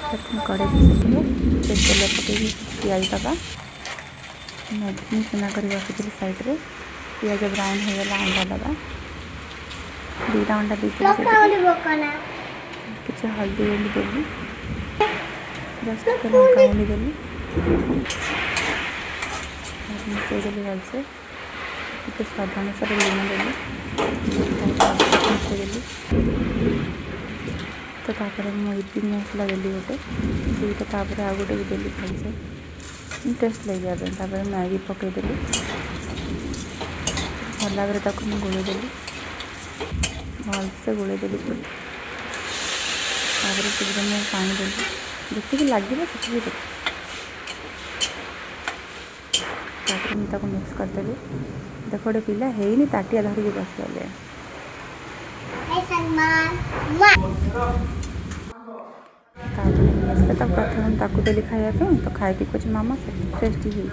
प्रथम कड़े बसैदेवे तेल पकई पियाज दबा मैगी चुना कर रखी साइड्रे पियाज ब्राउन होगा अंडा दबा दुईटा अंडा किसी हल्दी गुंडी देली जस्ट लंका गुंडी देली मिसईदेली भलसे टे स्वाद अनुसार लुण देली मिसईदेली तो मुझे मसला देली गोटे दुईटा आ गोटे भी देली भलसे टेस्ट लगे मैगी पकईदेली भल भाव गोलेदेली भलसे गोलेदेली तापर से पानी देली जी लगे से मुझे मिक्स करदेली देख गोटे पिला है ताटिया धरिकी बस गले तो प्रथम ताकू देली खाया तो खाई कुछ मामा से टेस्टी हो